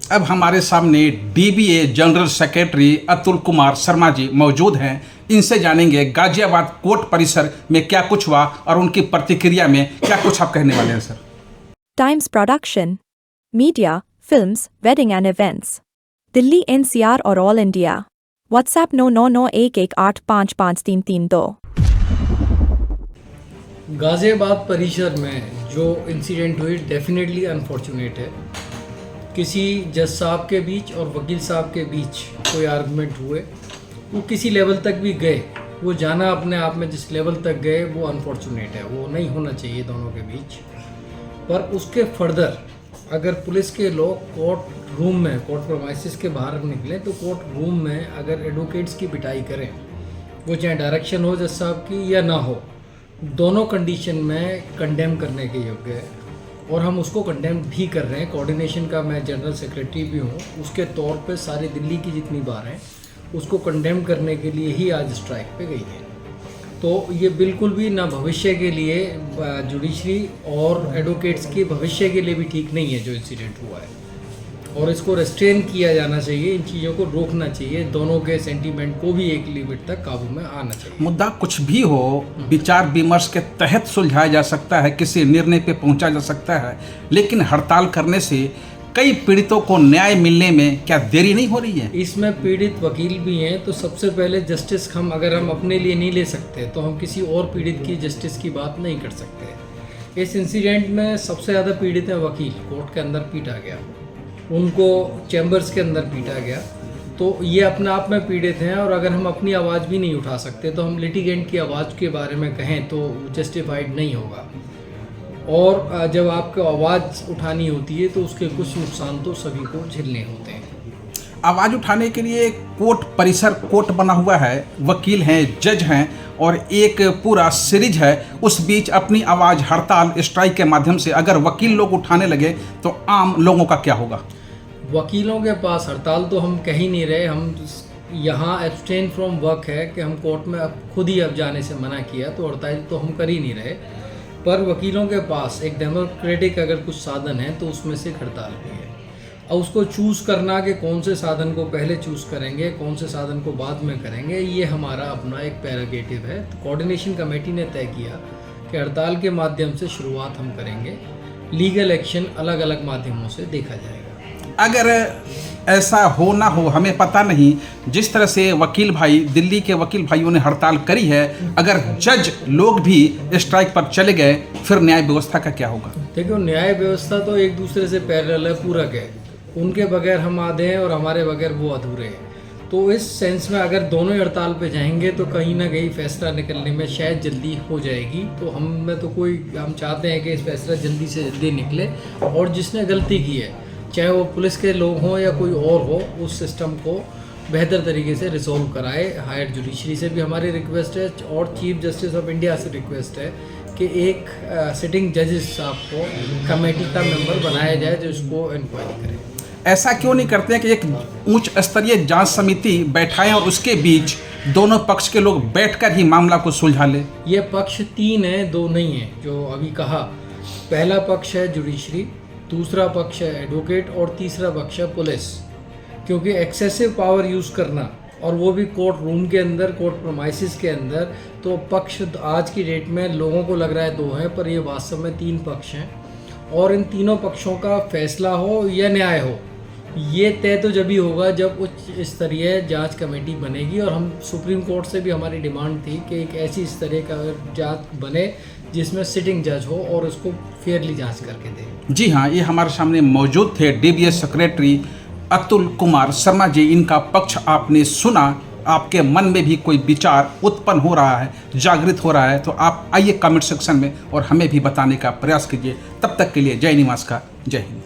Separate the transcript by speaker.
Speaker 1: अब हमारे सामने DBA general secretary Atul Kumar Sharma ji मौजूद हैं। इनसे जानेंगे गाजियाबाद कोर्ट परिसर में क्या कुछ हुआ और उनकी प्रतिक्रिया में क्या कुछ आप कहने वाले हैं sir.
Speaker 2: Times production, media, films, wedding and events, Delhi NCR और ऑल इंडिया। व्हाट्सएप 999118553332।
Speaker 3: गाजियाबाद परिसर में जो इंसिडेंट हुई डेफिनेटली अनफॉर्चुनेट है। किसी जज साहब के बीच और वकील साहब के बीच कोई आर्गुमेंट हुए, वो किसी लेवल तक भी गए, वो जाना अपने आप में जिस लेवल तक गए वो अनफॉर्चुनेट है, वो नहीं होना चाहिए दोनों के बीच। पर उसके फर्दर अगर पुलिस के लोग कोर्ट रूम में, कोर्ट प्रोमाइसिस के बाहर निकलें तो कोर्ट रूम में अगर एडवोकेट्स की पिटाई करें, वो चाहे डायरेक्शन हो जज साहब की या ना हो, दोनों कंडीशन में कंडेम करने के योग्य है और हम उसको कंडेम भी कर रहे हैं। कोऑर्डिनेशन का मैं जनरल सेक्रेटरी भी हूँ, उसके तौर पे सारी दिल्ली की जितनी बार हैं उसको कंडेम करने के लिए ही आज स्ट्राइक पे गई है। तो ये बिल्कुल भी ना भविष्य के लिए जुडिशरी और एडवोकेट्स के भविष्य के लिए भी ठीक नहीं है जो इंसिडेंट हुआ है, और इसको रेस्ट्रेन किया जाना चाहिए, इन चीज़ों को रोकना चाहिए, दोनों के सेंटीमेंट को भी एक लिमिट तक काबू में आना चाहिए।
Speaker 1: मुद्दा कुछ भी हो, विचार विमर्श के तहत सुलझाया जा सकता है, किसी निर्णय पे पहुंचा जा सकता है, लेकिन हड़ताल करने से कई पीड़ितों को न्याय मिलने में क्या देरी नहीं हो रही है?
Speaker 3: इसमें पीड़ित वकील भी हैं, तो सबसे पहले जस्टिस अगर हम अपने लिए नहीं ले सकते तो हम किसी और पीड़ित की जस्टिस की बात नहीं कर सकते। इस इंसिडेंट में सबसे ज़्यादा पीड़ित है वकील, कोर्ट के अंदर पीटा गया, उनको चैम्बर्स के अंदर पीटा गया, तो ये अपने आप में पीड़ित हैं। और अगर हम अपनी आवाज़ भी नहीं उठा सकते तो हम लिटिगेंट की आवाज़ के बारे में कहें तो जस्टिफाइड नहीं होगा। और जब आपको आवाज़ उठानी होती है तो उसके कुछ नुकसान तो सभी को झेलने होते हैं।
Speaker 1: आवाज़ उठाने के लिए कोर्ट परिसर, कोर्ट बना हुआ है, वकील हैं, जज हैं और एक पूरा सीरीज है। उस बीच अपनी आवाज़ हड़ताल, स्ट्राइक के माध्यम से अगर वकील लोग उठाने लगे तो आम लोगों का क्या होगा?
Speaker 3: वकीलों के पास हड़ताल तो हम कह ही नहीं रहे, हम यहाँ एब्सटेन फ्रॉम वर्क है कि हम कोर्ट में अब खुद ही अब जाने से मना किया, तो हड़ताल तो हम कर ही नहीं रहे। पर वकीलों के पास एक डेमोक्रेटिक अगर कुछ साधन है तो उसमें से हड़ताल भी है। अब उसको चूज़ करना कि कौन से साधन को पहले चूज़ करेंगे, कौन से साधन को बाद में करेंगे, ये हमारा अपना एक प्रेरोगेटिव है। तो कोऑर्डिनेशन कमेटी ने तय किया कि हड़ताल के माध्यम से शुरुआत हम करेंगे, लीगल एक्शन अलग अलग माध्यमों से देखा जाएगा।
Speaker 1: अगर ऐसा हो ना हो हमें पता नहीं, जिस तरह से वकील भाई, दिल्ली के वकील भाइयों ने हड़ताल करी है, अगर जज लोग भी स्ट्राइक पर चले गए फिर न्याय व्यवस्था का क्या होगा?
Speaker 3: देखो, न्याय व्यवस्था तो एक दूसरे से पैरेलल है, पूरक है। उनके बगैर हम आधे हैं और हमारे बगैर वो अधूरे हैं। तो इस सेंस में अगर दोनों हड़ताल पे जाएंगे तो कहीं ना कहीं फैसला निकलने में शायद जल्दी हो जाएगी। तो हम चाहते हैं कि इस फैसला जल्दी से जल्दी निकले और जिसने गलती की है, चाहे वो पुलिस के लोग हों या कोई और हो, उस सिस्टम को बेहतर तरीके से रिजॉल्व कराए। हायर जुडिशरी से भी हमारी रिक्वेस्ट है और चीफ जस्टिस ऑफ इंडिया से रिक्वेस्ट है कि एक सिटिंग जजेस साहब को कमेटी का मेंबर बनाया जाए जो इसको इंक्वायरी करे।
Speaker 1: ऐसा क्यों नहीं करते हैं कि एक उच्च स्तरीय जांच समिति बैठाएं और उसके बीच दोनों पक्ष के लोग बैठकर ही मामला को सुलझा ले?
Speaker 3: ये पक्ष 3 है, 2 नहीं है। जो अभी कहा, पहला पक्ष है जुडिशरी, दूसरा पक्ष है एडवोकेट और तीसरा पक्ष है पुलिस। क्योंकि एक्सेसिव पावर यूज़ करना और वो भी कोर्ट रूम के अंदर, कोर्ट प्रोमाइसिस के अंदर, तो पक्ष आज की डेट में लोगों को लग रहा है 2 हैं, पर ये वास्तव में 3 पक्ष हैं। और इन तीनों पक्षों का फैसला हो या न्याय हो, ये तय तो जब ही होगा जब उच्च स्तरीय जांच कमेटी बनेगी। और हम सुप्रीम कोर्ट से भी हमारी डिमांड थी कि एक ऐसी स्तरीय का जांच बने जिसमें सिटिंग जज हो और उसको फेयरली जांच करके दे।
Speaker 1: जी हाँ, ये हमारे सामने मौजूद थे डीबीए सेक्रेटरी अतुल कुमार शर्मा जी। इनका पक्ष आपने सुना, आपके मन में भी कोई विचार उत्पन्न हो रहा है, जागृत हो रहा है, तो आप आइए कमेंट सेक्शन में और हमें भी बताने का प्रयास कीजिए। तब तक के लिए जय निवास का जय हिंद।